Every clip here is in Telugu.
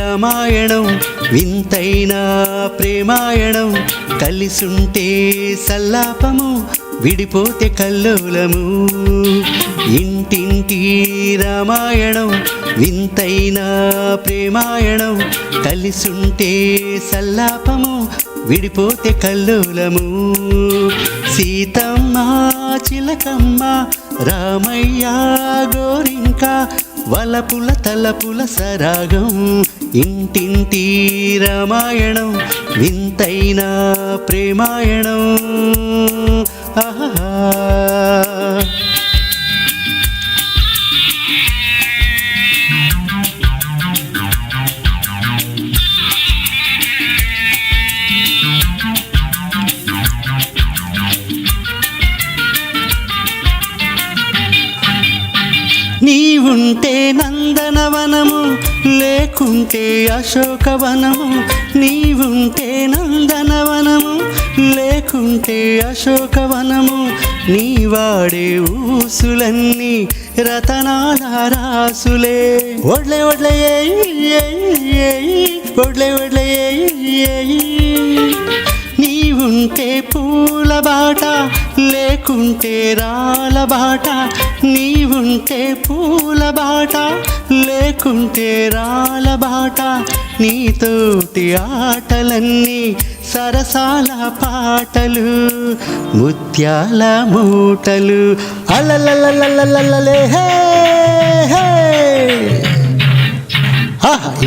రామాయణం వింతైన ప్రేమాయణం కలిసుంటే సల్లాపము విడిపోతే కల్లోలము ఇంటింటి రామాయణం వింతైన ప్రేమాయణం కలిసుంటే సల్లాపము విడిపోతే కల్లోలము సీతమ్మ చిలకమ్మ రామయ్య గోరింక వలపుల తలపుల సరాగం ఇంటింటి రామాయణం వింతైన ప్రేమాయణం ఆహా నీవుంటే నందనవనము లేకుంటే అశోకవనము నీవుంటే నందనవనము లేకుంటే అశోకవనము నీ వాడే ఊసులన్నీ రతనాల రాసులే ఒడ్లే ఒడ్లే ఒడ్లే ఒడ్లే నీవుంటే పూల బాట లేకుంటే రాల బాట నీవుంటే పూల బాట లేకుంటే రాల బాట నీతోటి ఆటలన్నీ సరసాల పాటలు ముత్యాల మూటలు అలలలలలలలే హే హే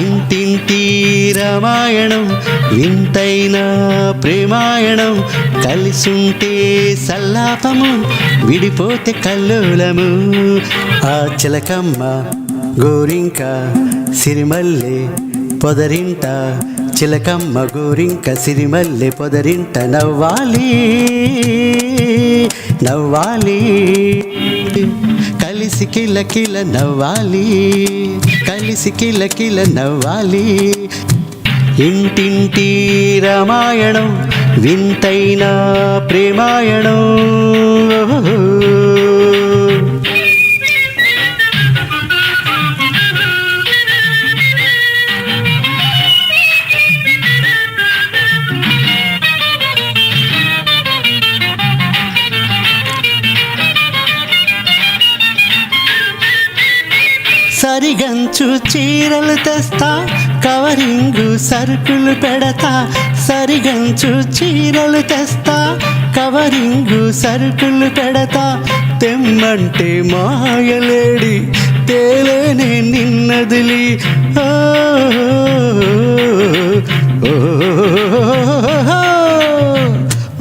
ఇంటింటి రామాయణం వింతైన ప్రేమాయణం కలిసుంటే సల్లాపము విడిపోతే కల్లోలము ఆ చిలకమ్మ గోరింక సిరిమల్లె పొదరింట చిలకమ్మ గోరింక సిరిమల్లె పొదరింట నవ్వాలి నవ్వాలి కలిసి కిల కిల నవ్వాలి కలిసి కిల కిల నవ్వాలి ఇంటింటి రామాయణం వింతైన ప్రేమాయణం సరిగంచు చీరలు తెస్తా కవరింగు సరుకులు పెడతా సరిగంచు చీరలు తెస్తా కవరింగు సరుకులు పెడతా తెమ్మంటే మాయలేడి తేలేనే నిన్నదిలి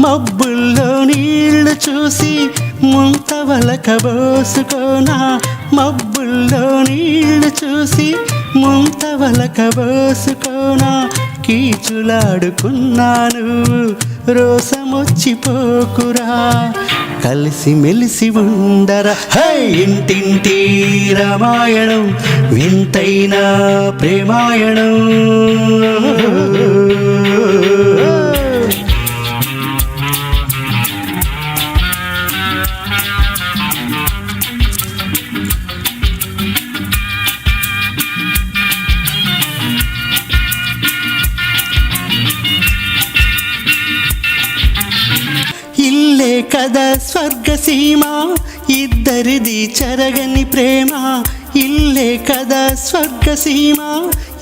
మబ్బుల్లో నీళ్లు చూసి ముంతవలకబోసుకోనా మబ్బుల్లో నీళ్లు చూసి ముంతవలకబోసుకోనా కీచులాడుకున్నాను రోసమొచ్చిపోకురా కలిసి మెలిసి ఉండరా హై ఇంటింటి రామాయణం వింతైన ప్రేమాయణం ఇల్లే కదా స్వర్గసీమ ఇద్దరిది చెరగని ప్రేమ ఇల్లే కదా స్వర్గసీమ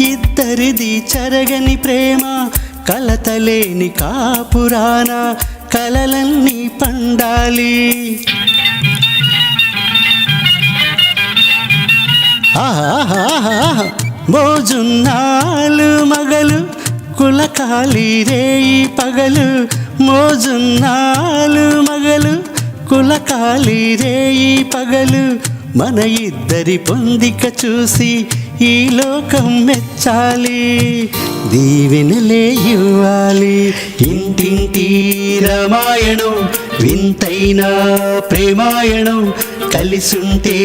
ఇద్దరిది చెరగని ప్రేమ కలతలేని కాపురాన కలలన్నీ పండాలి మోజున్నాలు మగలు కులకాలి రేయి పగలు మోజున్నాలు మగలు కులకాలి రేయి పగలు మన ఇద్దరి పొందిక చూసి ఈ లోకం మెచ్చాలి దీవెనలే ఇవ్వాలి ఇంటింటి రామాయణం వింతైన ప్రేమాయణం కలిసుంటే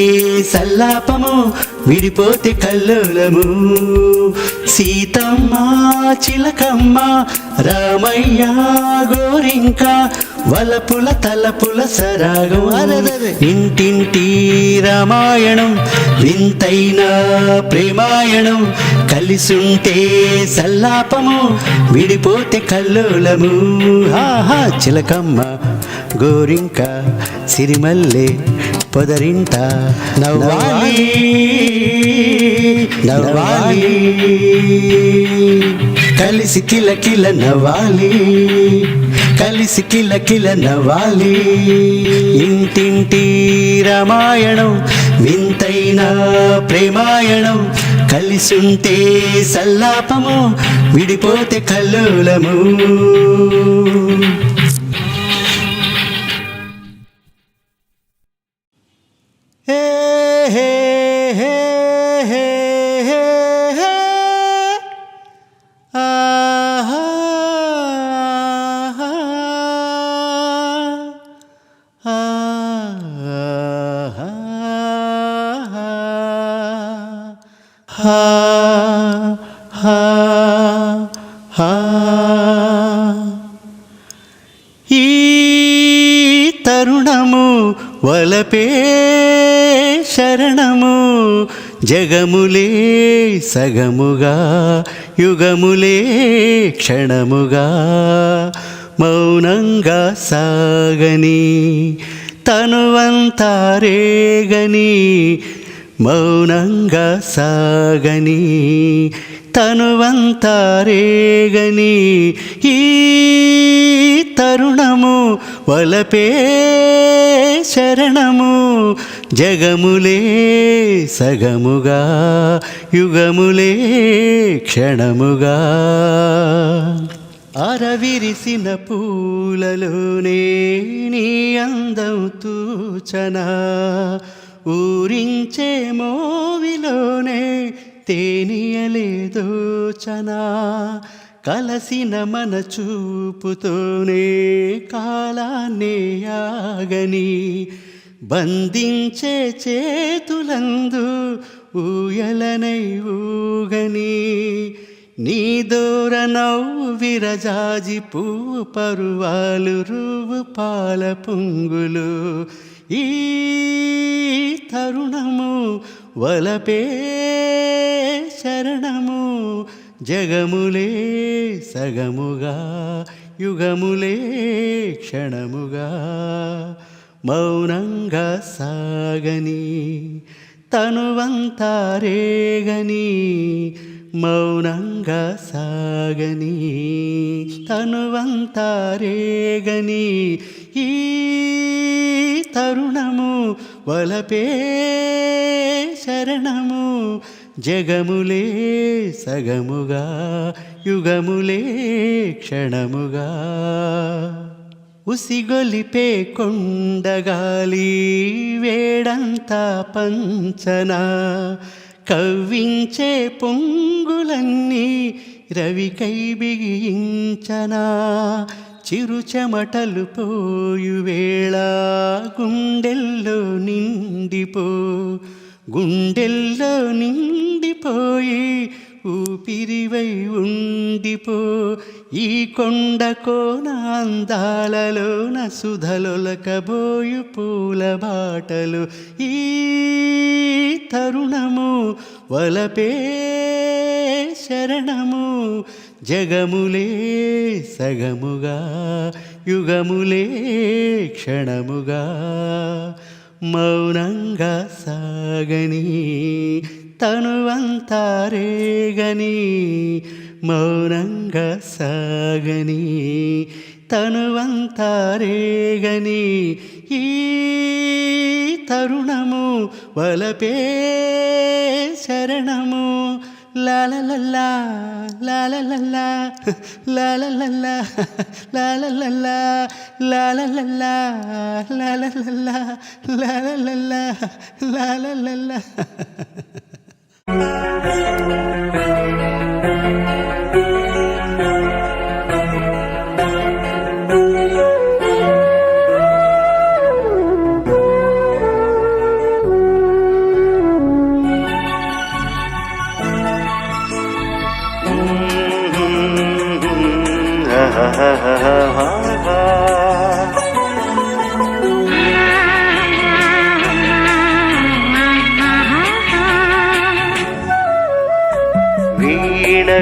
సల్లాపము విడిపోతే కల్లోలము సీతమ్మ చిలకమ్మ రామయ్య గోరింక వలపుల తలపుల సరాగం అరదర ఇంటింటి రామాయణం వింతైన ప్రేమాయణం కలిసుంటే సల్లాపము విడిపోతే కల్లోలము ఆహా చిలకమ్మ గోరింక సిరిమల్లె పొదరింట నవ్వాలి నవ్వాలి కలిసి కిలకిల నవ్వాలి కలిసి కిలకిల నవ్వాలి ఇంటింటి రామాయణం వింతైన ప్రేమాయణం కలిసుంటే సల్లాపము విడిపోతే కల్లోలము. హే హే హే హే హే హే ఆహా ఈ తరుణము వలపే శరణము జగములే సగముగా యుగములే క్షణముగా మౌనంగా సాగని తనువంతా రేగని మౌనంగా సాగని తనువంతా రేగని ఈ తరుణము వలపే శరణము జగములే సగముగా యుగములే క్షణముగా అరవిరిసిన పూలలోనే నీ అందం తూచనా ఊరించే మోవిలోనే తేనియలేదోచనా కలసిన మన చూపుతోనే కాలాన్నే ఆగని బంధించే చేతులందు ఊయలనై ఊగని నీ దూర నవ్వు విరజాజి పువ్వు పరువాలు రువ్వు పాల పొంగులు ఈ తరుణము వలపే శరణము జగములే సగముగా యుగములే క్షణముగా మౌనంగా సాగని తనువంతా రేగని మౌనంగా సాగని తనువంతా రేగని ఈ తరుణము వలపే శరణము జగములే సగముగా యుగములే క్షణముగా ఉసిగొలిపే కొండగాలి వేడంతా పంచనా కవ్వించే పొంగులన్నీ రవికై బిగించనా చిరు చెమటలు పోయు వేళ గుండెల్లో నిండిపోయి ఊపిరివై ఉండిపో ఈ కొండ కోన అందాలలోన సుధలొలకబోయు పూల బాటలు ఈ తరుణము వలపే శరణము జగములే సగముగా యుగములే క్షణముగా మౌనంగా సాగని తనువంతా రేగని మౌనంగా సాగని తనువంతా రేగని ఈ తరుణము వలపే శరణము లాలలల్లా లాలలల్లా లాలలల్లా లాలలల్లా లాలలల్లా లాలలల్లా లాలలల్లా లాలలల్లా.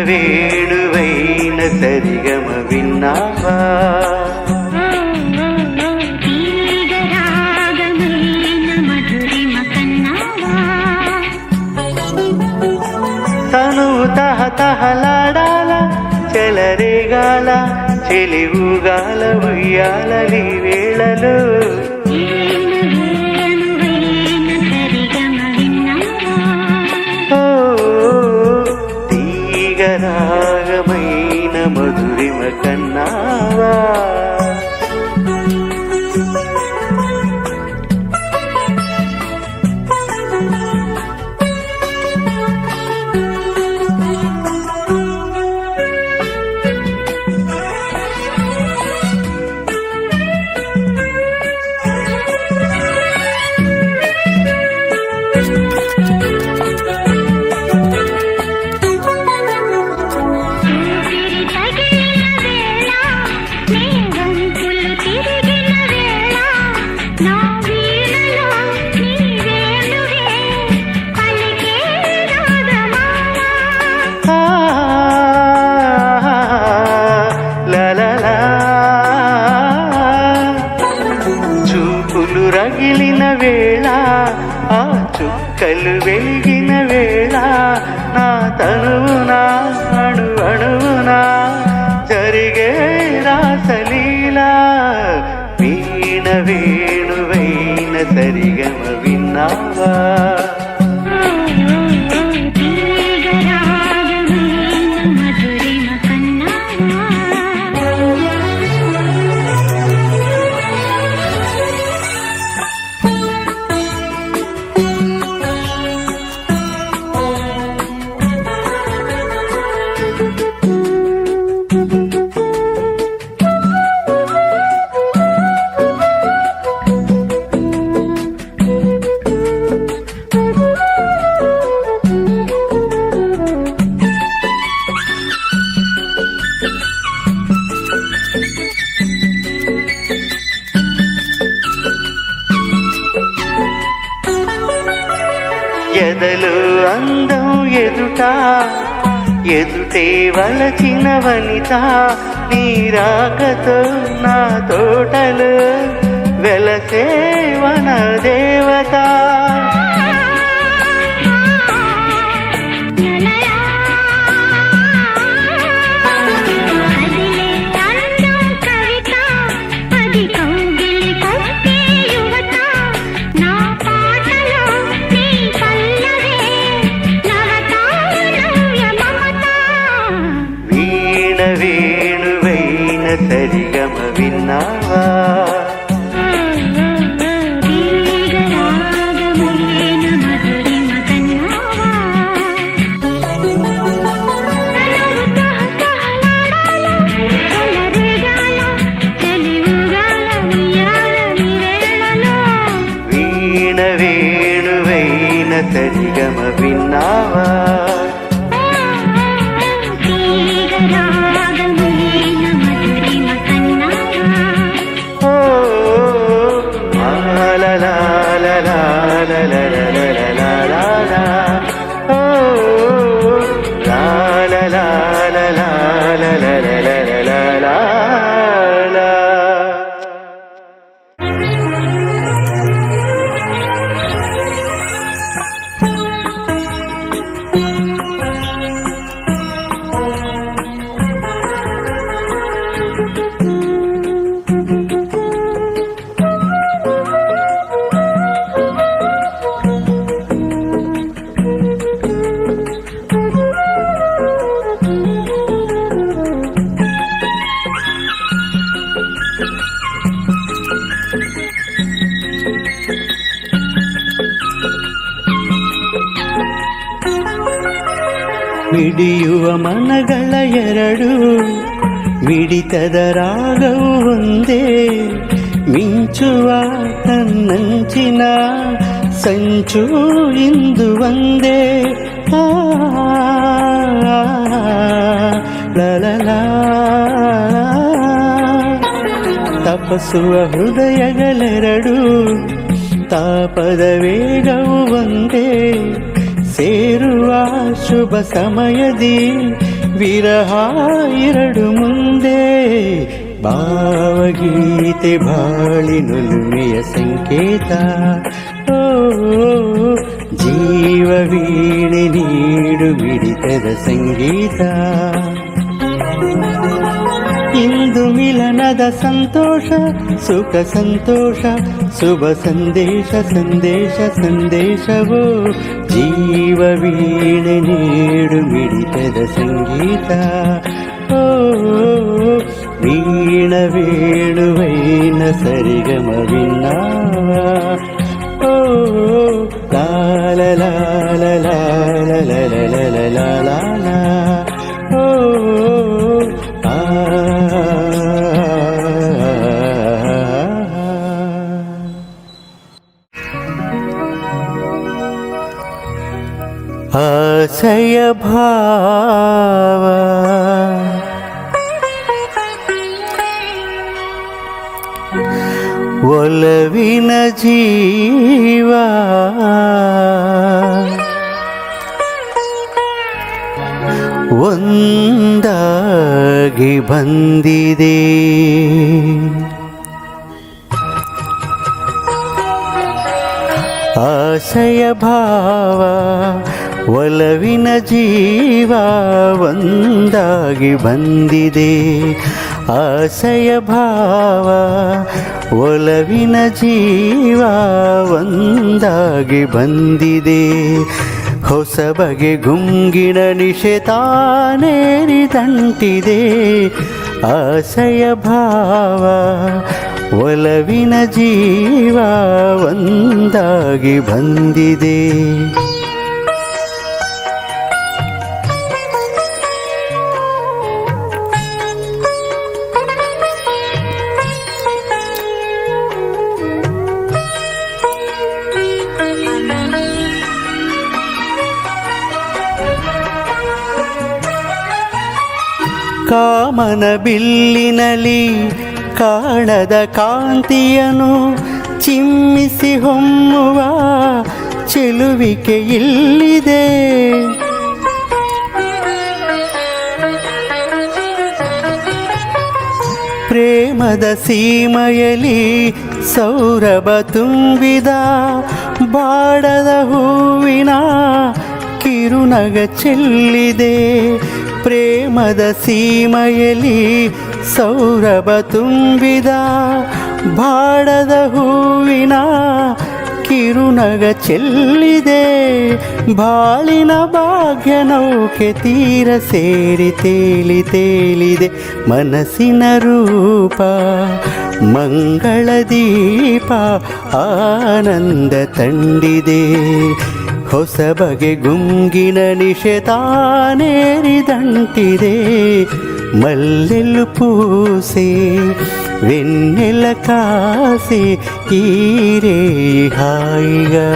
వేణువైన సరిగమ విన్నావా తనువు తహతహలాడాల చెలరేగాల చెలివుగాల ఉయ్యాలలి వేళలో తీగరాగమైన మధురిమ కన్నావా రగిలిన వేళ ఆ చుక్కలు వెలిగిన వేళ నా తనువునా అణు అణువునా జరిగే రాసలీలా వీణ వేణువైన సరిగమ విన్నావా ఎదలు అందం ఎదుటే వలచిన వనిత నీ రాకతో నా తోటలు వెలసే వన దేవత వేణువైన సరిగమ విన్నావా వీణ వేణువైన సరిగమ విన్నావా ಮಿಡಿಯುವ ಮನಗಳ ಎರಡು ಮಿಡಿತದ ರಾಗವು ಒಂದೇ ಮಿಂಚುವ ತನ್ನಂಚಿನ ಸಂಚು ಇಂದು ಒಂದೇ ಲಲಲಾ ತಪಸ್ಸುವ ಹೃದಯಗಳೆರಡು ತಾಪದ ವೇಗವು ಒಂದೇ ಸೇರುವ ಶುಭ ಸಮಯದಿ ವಿರಹ ಎರಡು ಮುಂದೆ ಭಾವಗೀತೆ ಬಾಳಿನುಲ್ಮೆಯ ಸಂಕೇತ. ಓ ಜೀವ ವೀಣೆ ನೀಡು ಮಿಡಿತದ ಸಂಗೀತ. ಇಂದು ಮಿಲನದ ಸಂತೋಷ ಸುಖ ಸಂತೋಷ ಶುಭ ಸಂದೇಶ ಸಂದೇಶ ಸಂದೇಶವೋ ಜೀವ ವೀಣೆ ನೀಡು ಮಿಡಿತದ ಸಂಗೀತ. ಓ ವೀಣ ವೇಣುವೈನ ಸರಿಗಮ ವಿನ್ನಾವ. ಓ ಲಾಲ ಲಾಲ ಲಾಲ ಲಾಲ ಲಾಲ ಲಾಲ. ಓ ಆಶಯ ಭಾವ ಒಲವಿನ ಜೀವ ಒಂದಾಗಿ ಬಂದಿದೆ. ಆಶಯ ಭಾವ ಒಲವಿನ ಜೀವ ಒಂದಾಗಿ ಬಂದಿದೆ. ಆಶಯ ಭಾವ ಒಲವಿನ ಜೀವ ಒಂದಾಗಿ ಬಂದಿದೆ. ಹೊಸ ಬಗೆ ಗುಂಗಿನ ನಿಶೆತಾನೇರಿದಂಟಿದೆ. ಆಶಯ ಭಾವ ಒಲವಿನ ಜೀವ ಒಂದಾಗಿ ಬಂದಿದೆ. ಕಾಮನ ಬಿಲ್ಲಿನಲ್ಲಿ ಕಾಣದ ಕಾಂತಿಯನು ಚಿಮ್ಮಿಸಿ ಹೊಮ್ಮುವ ಚೆಲುವಿಕೆ ಇಲ್ಲಿದೆ. ಪ್ರೇಮದ ಸೀಮೆಯಲ್ಲಿ ಸೌರಭ ತುಂಬಿದ ಬಾಡದ ಹೂವಿನ ಕಿರುನಗ ಚೆಲ್ಲಿದೆ. ಪ್ರೇಮದ ಸೀಮೆಯಲ್ಲಿ ಸೌರಭ ತುಂಬಿದ ಬಾಡದ ಹೂವಿನ ಕಿರುನಗ ಚೆಲ್ಲಿದೆ. ಬಾಳಿನ ಭಾಗ್ಯ ನೌಕೆ ತೀರ ಸೇರಿ ತೇಲಿ ತೇಲಿದೆ. ಮನಸ್ಸಿನ ರೂಪ ಮಂಗಳ ದೀಪ ಆನಂದ ತಂಡಿದೆ. ಹೊಸ ಬಗೆ ಗುಂಗಿನ ನಿಶೆತಾನೇರಿದಂಟಿದೆ. ಮಲ್ಲೆಲ್ಲು ಪೂಸೆ వెన్నెల కాసే ఈరే హాయిగా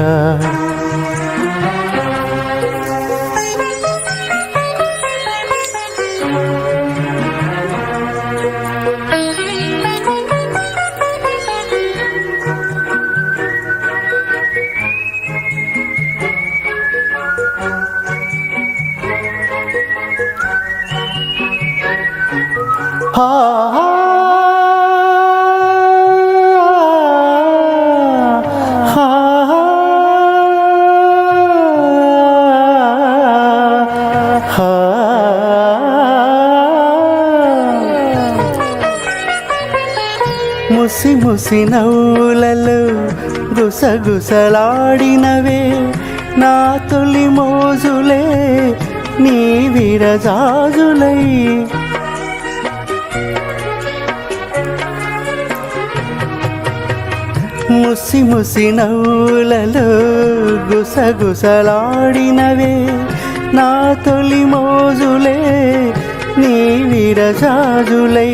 ముసి ముసి నవ్వులలో గుసగుసలాడినవే నా తొలి మోజులే నీ విరజాజులై. ముసి ముసి నవ్వులలో గుసగుసలాడినవే నా తొలి మోజులే నీ విరజాజులై.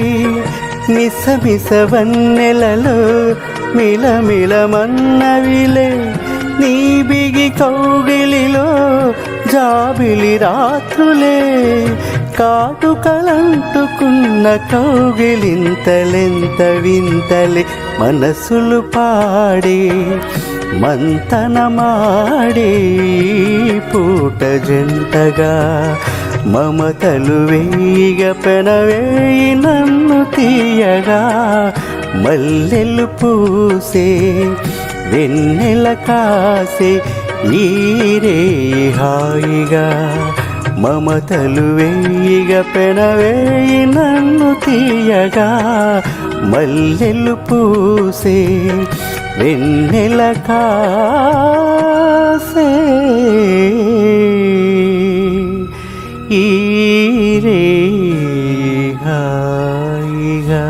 మిస మిస వన్నెలలో మిలమిలమన్నవిలే నీ బిగి కౌగిలిలో జాబిలి రాత్రులే. కాటుకలంటుకున్న కౌగిలింతలెంత వింతలే మనసులు పాడే మంతన మాడే పూట జంటగా మమతలు వేయిగ పెనవేయి నన్ను తీయగా మల్లెలు పూసే వెన్నెల కాసే ఈరే హాయిగా మమతలు వేయిగ పెనవేయి నన్ను తీయగా మల్లెలు పూసే వెన్నెల కాసే ఈరే హాయిగా.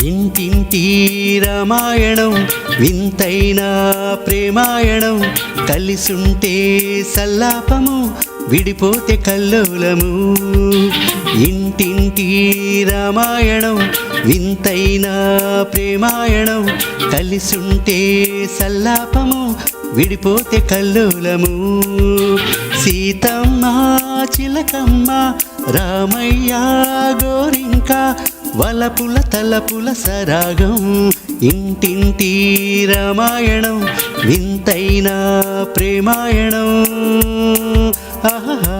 ఇంటింటి రామాయణం వింతైన ప్రేమాయణం కలిసుంటే సల్లాపము విడిపోతే కల్లోలము. ఇంటింటి రామాయణం వింతైన ప్రేమాయణం కలిసుంటే సల్లాపము విడిపోతే కల్లోలము. సీతమ్మ చిలకమ్మ రామయ్య గోరింక వలపుల తలపుల సరాగం ఇంటింటి రామాయణం వింతైన ప్రేమాయణం. ఆహా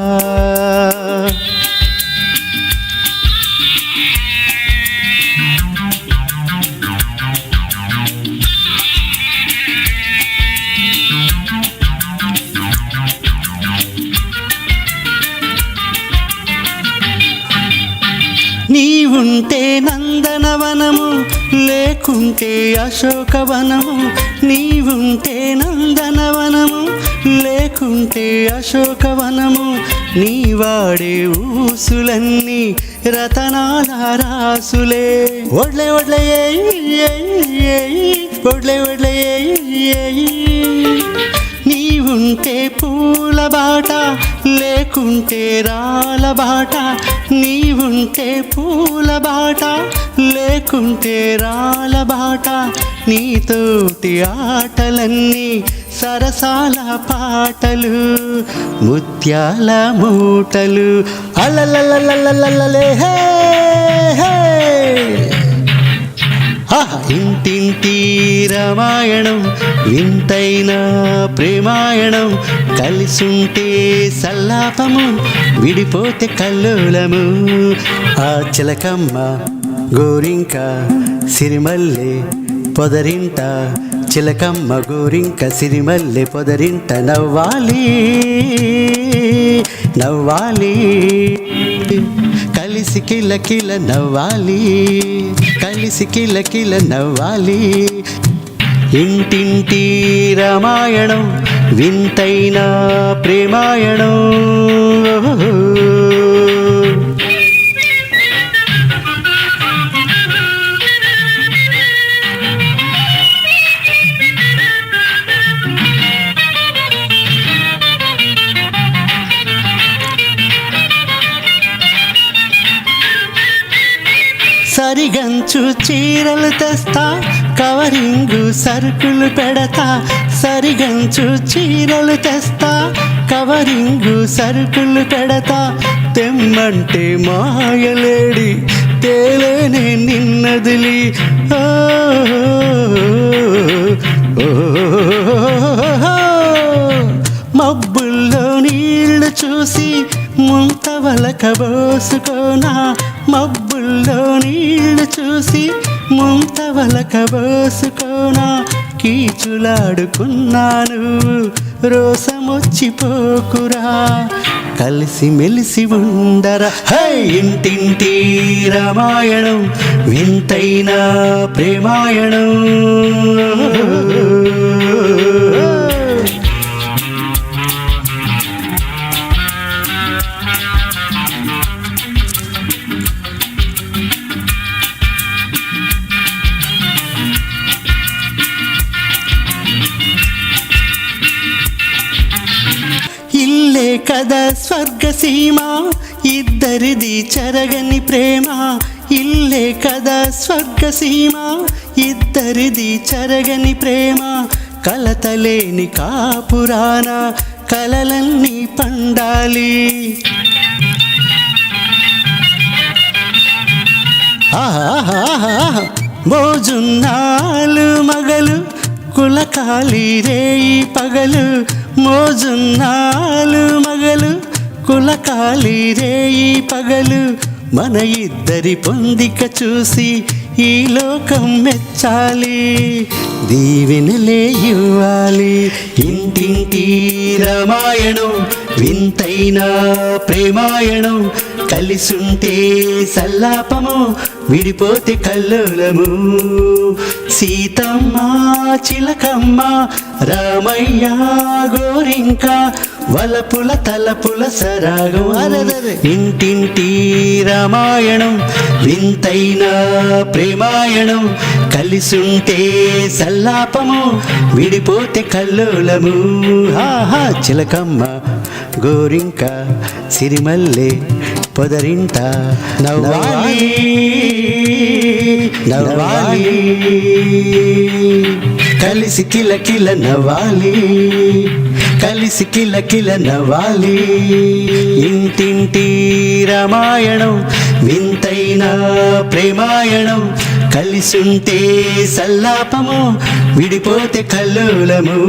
నీవుంటే నందనవనము లేకుంటే అశోకవనము. నీవుంటే నందనవనము లేకుంటే అశోకవనము. నీ వాడే ఊసులన్నీ రతనాల రాసులే. ఒడ్లే ఒడ్లే ఒడ్లే ఒడ్లే నీవుంటే పూల బాట లేకుంటే రాల బాట. నీవుంటే పూల బాట లేకుంటే రాల బాట. నీతోటి ఆటలన్నీ సరసాల పాటలు ముత్యాల మూటలు అలలలలలలలే హే హే. ఇంటింటి రామాయణం వింతైన ప్రేమాయణం కలిసుంటే సల్లాపము విడిపోతే కల్లోలము. ఆ చిలకమ్మ గోరింక సిరిమల్లె పొదరింట చిలకమ్మ గోరింక సిరిమల్లె పొదరింట నవ్వాలి నవ్వాలి కలిసి కిల కిల నవ్వాలి కలిసి కిల కిల నవ్వాలి. ఇంటింటి రామాయణం వింతైన ప్రేమాయణం. సరిగంచు చీరలు తెస్తా కవరింగు సరుకులు పెడతా. సరిగంచు చీరలు తెస్తా కవరింగు సరుకులు పెడతా. తెమ్మంటే మాయలేడి తేలేనే నిన్నదిలి. మబ్బుల్లో నీళ్లు చూసి ముంతవలకబోసుకోనా. మబ్బుల్లో నీళ్లు చూసి ముంతవలకబోసుకోనా. కీచులాడుకున్నాను రోసమొచ్చిపోకురా కలిసి మెలిసి ఉండరా. హై ఇంటింటి రామాయణం వింతైన ప్రేమాయణం. ఇల్లే కదా స్వర్గసీమ ఇద్దరిది చెరగని ప్రేమ ఇల్లే కదా స్వర్గసీమ ఇద్దరిది చెరగని ప్రేమ కలతలేని కాపురాన కలలన్నీ పండాలి మోజున్నాలు మగలు కులకాలి రేయి పగలు మోజున్నాలు మగలు కులకాలి రేయి పగలు మన ఇద్దరి పొందిక చూసి ఈ లోకం మెచ్చాలి దీవెనలే ఇవ్వాలి ఇంటింటి రామాయణం వింతైన ప్రేమాయణం కలిసుంటే సల్లాపము విడిపోతే కల్లోలము సీతమ్మ చిలకమ్మ రామయ్య గోరింక వలపుల తలపుల సరాగం ఇంటింటి రామాయణం వింతైన ప్రేమాయణం కలిసుంటే సల్లాపము విడిపోతే కల్లోలము చిలకమ్మ గోరింక సిరిమల్లె పొదరింట నవ్వాలి నవ్వాలి కలిసి కిలకిల నవ్వాలి కలిసి కిలకిల నవ్వాలి ఇంటింటి రామాయణం వింతైన ప్రేమాయణం కలిసుంటే సల్లాపము విడిపోతే కల్లోలము